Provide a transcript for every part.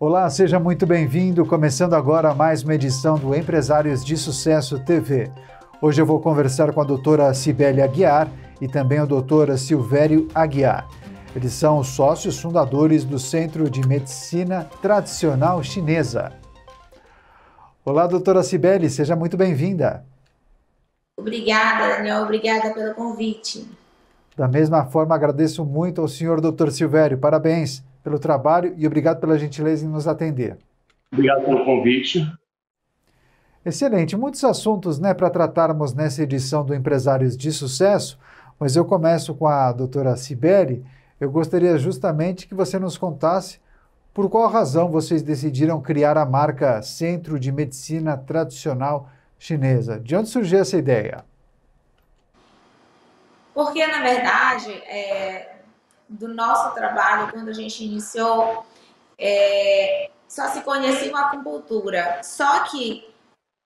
Olá, seja muito bem-vindo. Começando agora mais uma edição do Empresários de Sucesso TV. Hoje eu vou conversar com a doutora Cibele Aguiar e também o doutor Silvério Aguiar. Eles são os sócios fundadores do Centro de Medicina Tradicional Chinesa. Olá, doutora Cibele, seja muito bem-vinda. Obrigada, Daniel. Obrigada pelo convite. Da mesma forma, agradeço muito ao senhor doutor Silvério. Parabéns pelo trabalho e obrigado pela gentileza em nos atender. Obrigado pelo convite. Excelente. Muitos assuntos, para tratarmos nessa edição do Empresários de Sucesso, mas eu começo com a doutora Cibele. Eu gostaria justamente que você nos contasse por qual razão vocês decidiram criar a marca Centro de Medicina Tradicional Chinesa. De onde surgiu essa ideia? Porque, na verdade, do nosso trabalho, quando a gente iniciou, só se conhecia uma acupuntura. Só que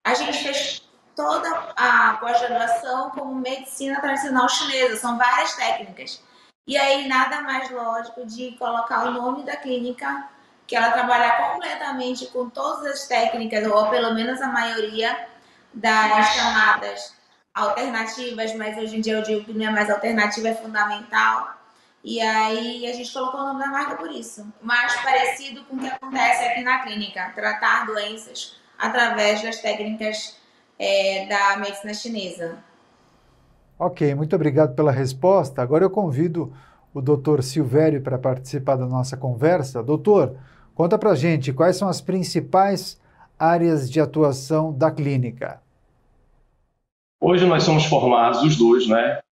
a gente fez toda a pós-graduação como medicina tradicional chinesa. São várias técnicas. E aí, nada mais lógico de colocar o nome da clínica, que ela trabalha completamente com todas as técnicas, ou pelo menos a maioria das chamadas alternativas, mas hoje em dia eu digo que não é mais alternativa, é fundamental. E aí a gente colocou o nome da marca por isso. Mais parecido com o que acontece aqui na clínica, tratar doenças através das técnicas da medicina chinesa. Ok, muito obrigado pela resposta. Agora eu convido o doutor Silvério para participar da nossa conversa. Doutor, conta pra gente quais são as principais áreas de atuação da clínica. Hoje nós somos formados, os dois,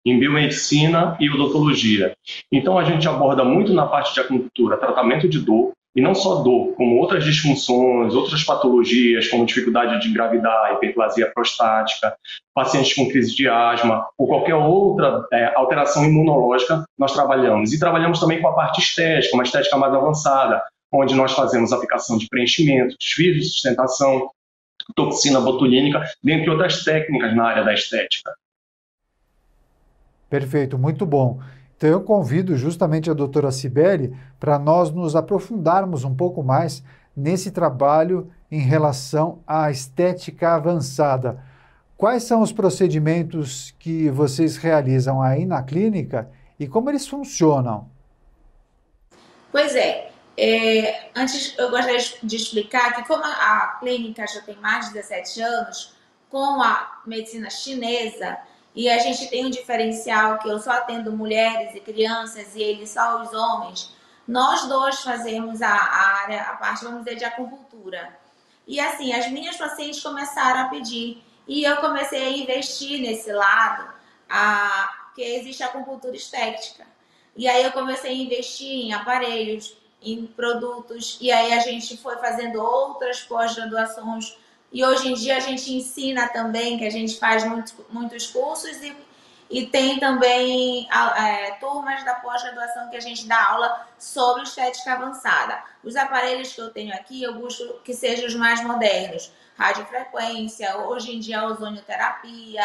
em biomedicina e odontologia. Então a gente aborda muito na parte de acupuntura, tratamento de dor, e não só dor, como outras disfunções, outras patologias, como dificuldade de engravidar, hiperplasia prostática, pacientes com crise de asma, ou qualquer outra alteração imunológica, nós trabalhamos. E trabalhamos também com a parte estética, uma estética mais avançada, onde nós fazemos aplicação de preenchimento, desvio de sustentação, toxina botulínica, dentre outras técnicas na área da estética. Perfeito, muito bom. Então eu convido justamente a doutora Cibele para nós nos aprofundarmos um pouco mais nesse trabalho em relação à estética avançada. Quais são os procedimentos que vocês realizam aí na clínica e como eles funcionam? Pois antes eu gostaria de explicar que como a clínica já tem mais de 17 anos, com a medicina chinesa, e a gente tem um diferencial que eu só atendo mulheres e crianças e eles só os homens, nós dois fazemos a parte, vamos dizer, de acupuntura. E assim, as minhas pacientes começaram a pedir e eu comecei a investir nesse lado, que existe a acupuntura estética. E aí eu comecei a investir em aparelhos, em produtos, e aí a gente foi fazendo outras pós-graduações, e hoje em dia a gente ensina também, que a gente faz muitos cursos, e tem também turmas da pós-graduação que a gente dá aula sobre estética avançada. Os aparelhos que eu tenho aqui, eu busco que sejam os mais modernos, radiofrequência, hoje em dia a ozonioterapia,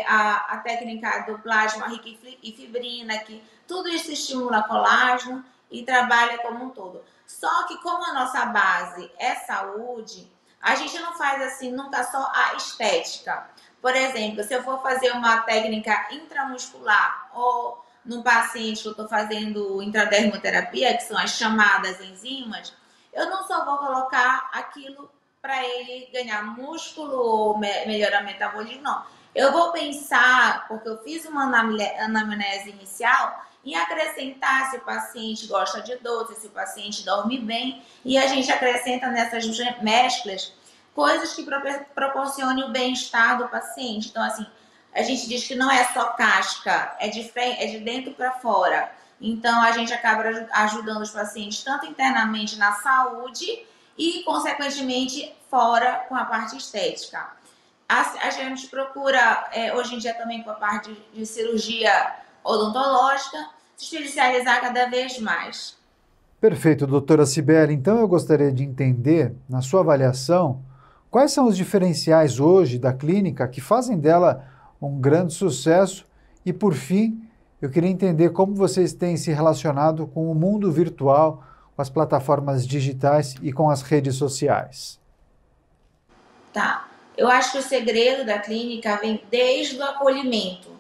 a técnica do plasma rico e fibrina, que tudo isso estimula colágeno e trabalha como um todo. Só que como a nossa base é saúde, a gente não faz assim nunca só a estética. Por exemplo, se eu for fazer uma técnica intramuscular ou num paciente que eu estou fazendo intradermoterapia, que são as chamadas enzimas, eu não só vou colocar aquilo para ele ganhar músculo ou melhorar o metabolismo, não. Eu vou pensar, porque eu fiz uma anamnese inicial, em acrescentar se o paciente gosta de doce, se o paciente dorme bem, e a gente acrescenta nessas mesclas coisas que proporcionem o bem-estar do paciente. Então, assim, a gente diz que não é só casca, é de dentro para fora. Então, a gente acaba ajudando os pacientes tanto internamente na saúde e, consequentemente, fora com a parte estética. A gente procura, hoje em dia, também com a parte de cirurgia odontológica, se especializar cada vez mais. Perfeito, doutora Cibele. Então eu gostaria de entender, na sua avaliação, quais são os diferenciais hoje da clínica que fazem dela um grande sucesso e, por fim, eu queria entender como vocês têm se relacionado com o mundo virtual, com as plataformas digitais e com as redes sociais? Tá. Eu acho que o segredo da clínica vem desde o acolhimento,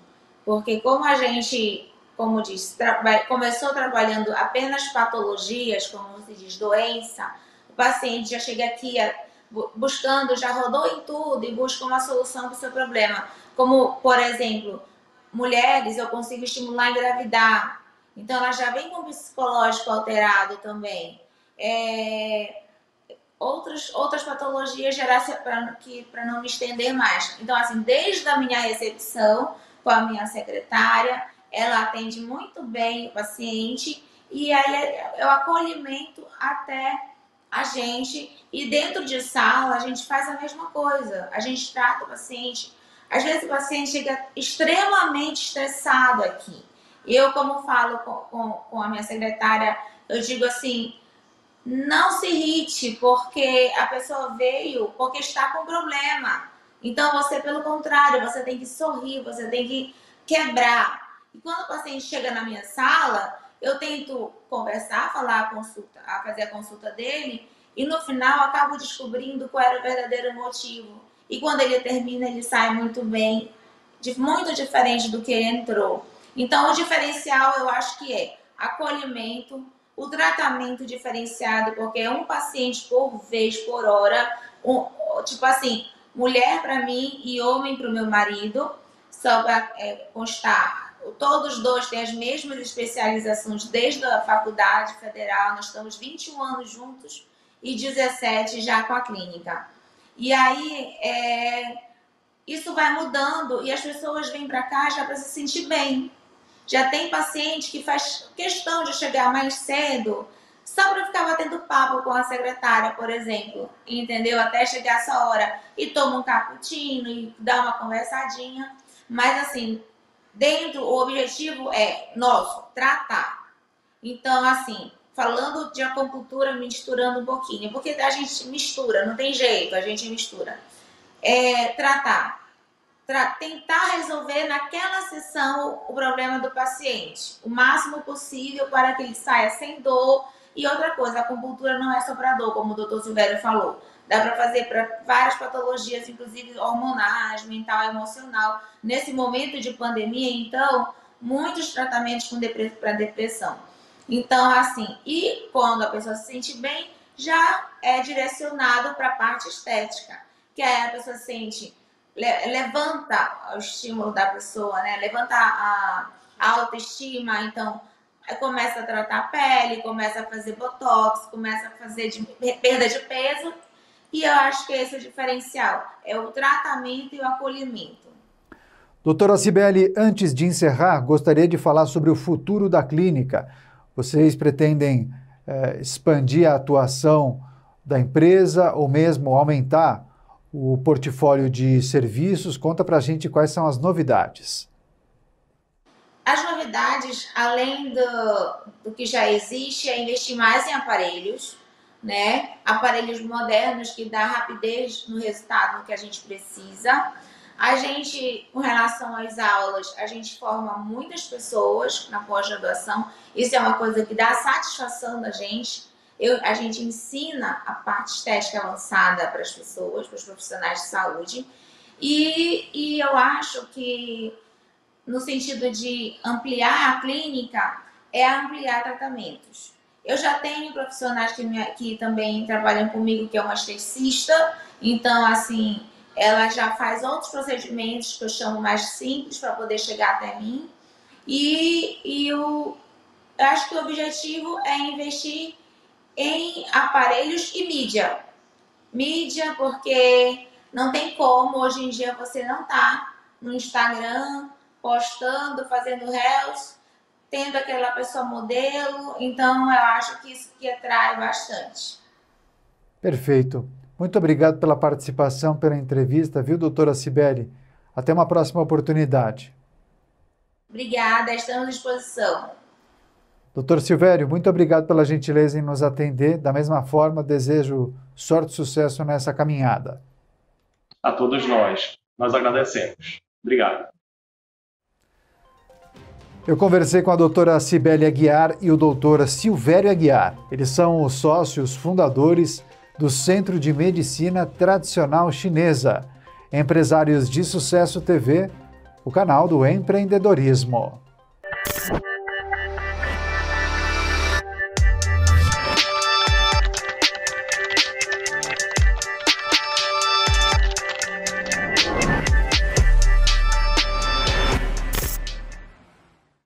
porque como a gente, como diz, começou trabalhando apenas patologias, como se diz, doença, o paciente já chega aqui buscando, já rodou em tudo e busca uma solução para o seu problema. Como, por exemplo, mulheres, eu consigo estimular a engravidar. Então, ela já vem com o psicológico alterado também. Outras patologias para não me estender mais. Então, assim, desde a minha recepção com a minha secretária, ela atende muito bem o paciente e aí é o acolhimento até a gente. E dentro de sala, a gente faz a mesma coisa. A gente trata o paciente. Às vezes o paciente chega extremamente estressado aqui. Eu, como falo com a minha secretária, eu digo assim, não se irrite, porque a pessoa veio porque está com problema. Então, você, pelo contrário, você tem que sorrir, você tem que quebrar. E quando o paciente chega na minha sala, eu tento conversar, fazer a consulta dele, e no final acabo descobrindo qual era o verdadeiro motivo. E quando ele termina, ele sai muito bem, muito diferente do que ele entrou. Então, o diferencial eu acho que é acolhimento, o tratamento diferenciado, porque é um paciente por vez, por hora, tipo assim, mulher para mim e homem para o meu marido, só para constar, todos os dois têm as mesmas especializações desde a faculdade federal, nós estamos 21 anos juntos e 17 já com a clínica. E aí, isso vai mudando e as pessoas vêm para cá já para se sentir bem. Já tem paciente que faz questão de chegar mais cedo só para ficar batendo papo com a secretária, por exemplo, entendeu? Até chegar essa hora e toma um cappuccino e dá uma conversadinha. Mas assim, o objetivo é nosso, tratar. Então, assim, falando de acupuntura, misturando um pouquinho, porque a gente mistura, não tem jeito, a gente mistura. Tratar. Tentar resolver naquela sessão o problema do paciente, o máximo possível para que ele saia sem dor. E outra coisa, a acupuntura não é só para dor, como o doutor Silvério falou. Dá para fazer para várias patologias, inclusive hormonais, mental, emocional. Nesse momento de pandemia, então, muitos tratamentos para depressão. Então, assim, e quando a pessoa se sente bem, já é direcionado para a parte estética, que aí a pessoa sente... levanta o estímulo da pessoa, né? Levanta a autoestima, então começa a tratar a pele, começa a fazer botox, começa a fazer perda de peso, e eu acho que esse é o diferencial, é o tratamento e o acolhimento. Doutora Cibele, antes de encerrar, gostaria de falar sobre o futuro da clínica. Vocês pretendem expandir a atuação da empresa ou mesmo aumentar o portfólio de serviços? Conta pra gente quais são as novidades. As novidades, além do que já existe, é investir mais em aparelhos, né? Aparelhos modernos que dão rapidez no resultado que a gente precisa. A gente, com relação às aulas, a gente forma muitas pessoas na pós-graduação. Isso é uma coisa que dá satisfação da gente. A gente ensina a parte estética avançada para as pessoas, para os profissionais de saúde. E eu acho que, no sentido de ampliar a clínica, é ampliar tratamentos. Eu já tenho profissionais que também trabalham comigo, que é uma esteticista. Então, assim, ela já faz outros procedimentos que eu chamo mais simples para poder chegar até mim. Eu acho que o objetivo é investir em aparelhos e mídia. Mídia, porque não tem como, hoje em dia, você não tá no Instagram postando, fazendo reels, tendo aquela pessoa modelo. Então, eu acho que isso que atrai bastante. Perfeito. Muito obrigado pela participação, pela entrevista, viu, doutora Cibele? Até uma próxima oportunidade. Obrigada, estamos à disposição. Doutor Silvério, muito obrigado pela gentileza em nos atender. Da mesma forma, desejo sorte e sucesso nessa caminhada. A todos nós agradecemos. Obrigado. Eu conversei com a doutora Cibele Aguiar e o doutor Silvério Aguiar. Eles são os sócios fundadores do Centro de Medicina Tradicional Chinesa, Empresários de Sucesso TV, o canal do empreendedorismo.